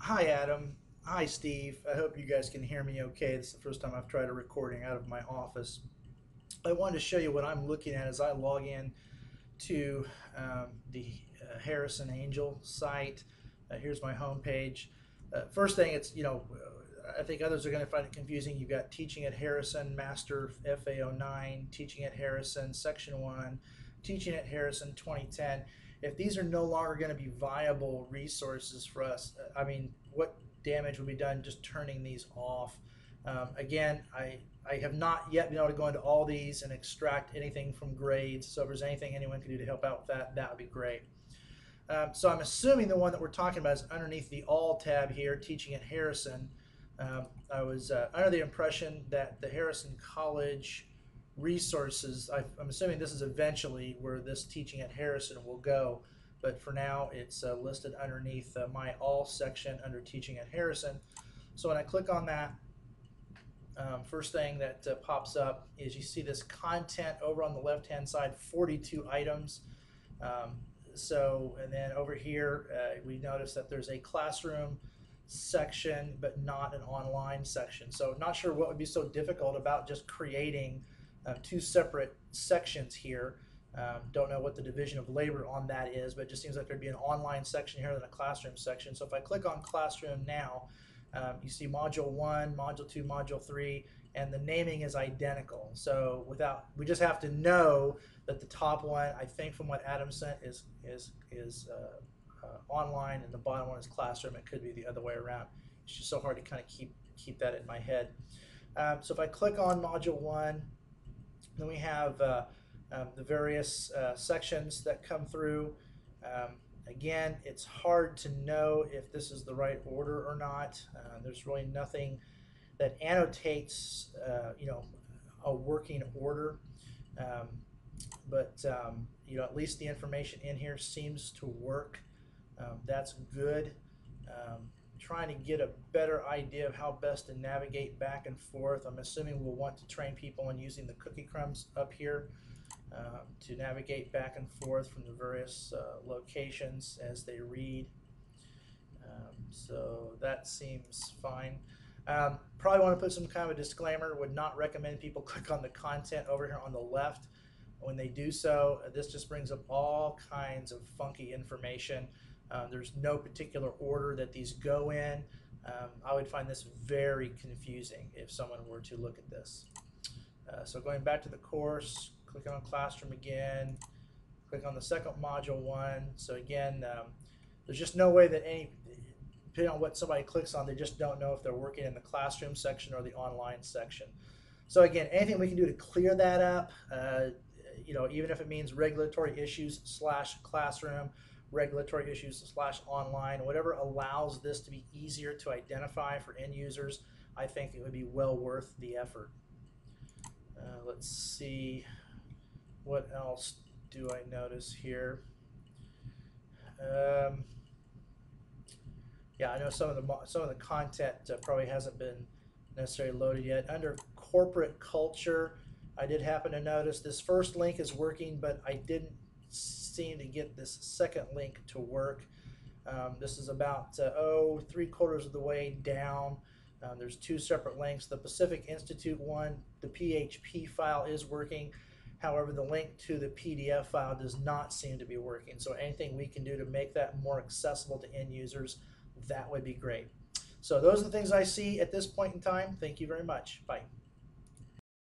Hi, Adam. Hi, Steve. I hope you guys can hear me okay. This is the first time I've tried a recording out of my office. I wanted to show you what I'm looking at as I log in to the Harrison Angel site. Here's my home page. First thing, I think others are going to find it confusing. You've got Teaching at Harrison, Master FA09, Teaching at Harrison, Section 1, Teaching at Harrison 2010. If these are no longer going to be viable resources for us, what damage would be done just turning these off? I have not yet been able to go into all these and extract anything from grades. So if there's anything anyone can do to help out with that, that would be great. So I'm assuming the one that we're talking about is underneath the All tab here, Teaching at Harrison. I was under the impression that the Harrison College resources, I'm assuming this is eventually where this Teaching at Harrison will go, but for now it's listed underneath my All section under Teaching at Harrison. So when I click on that, first thing that pops up is you see this content over on the left hand side, 42 items. And then over here, we notice that there's a classroom section, but not an online section. So not sure what would be so difficult about just creating two separate sections here. Don't know what the division of labor on that is, but it just seems like there'd be an online section here and a classroom section. So if I click on classroom now, you see module 1, module 2, module 3, and the naming is identical. So we just have to know that the top one, I think from what Adam sent, is online, and the bottom one is classroom. It could be the other way around. It's just so hard to kind of keep that in my head. So if I click on module 1, then we have the various sections that come through. Again, it's hard to know if this is the right order or not. There's really nothing that annotates, a working order. At least the information in here seems to work. That's good. Trying to get a better idea of how best to navigate back and forth. I'm assuming we'll want to train people on using the cookie crumbs up here to navigate back and forth from the various locations as they read. So that seems fine. Probably want to put some kind of a disclaimer. Would not recommend people click on the content over here on the left. When they do so, this just brings up all kinds of funky information. There's no particular order that these go in. I would find this very confusing if someone were to look at this. So going back to the course, click on classroom again, click on the second module 1. So again, there's just no way that depending on what somebody clicks on, they just don't know if they're working in the classroom section or the online section. So again, anything we can do to clear that up, even if it means regulatory issues / classroom, regulatory issues / online, whatever allows this to be easier to identify for end users, I think it would be well worth the effort. Let's see, what else do I notice here? I know some of the content probably hasn't been necessarily loaded yet. Under corporate culture, I did happen to notice this first link is working, but I didn't seem to get this second link to work. This is about 3/4 of the way down. There's two separate links. The Pacific Institute one, the PHP file is working. However, the link to the PDF file does not seem to be working. So anything we can do to make that more accessible to end users, that would be great. So those are the things I see at this point in time. Thank you very much. Bye.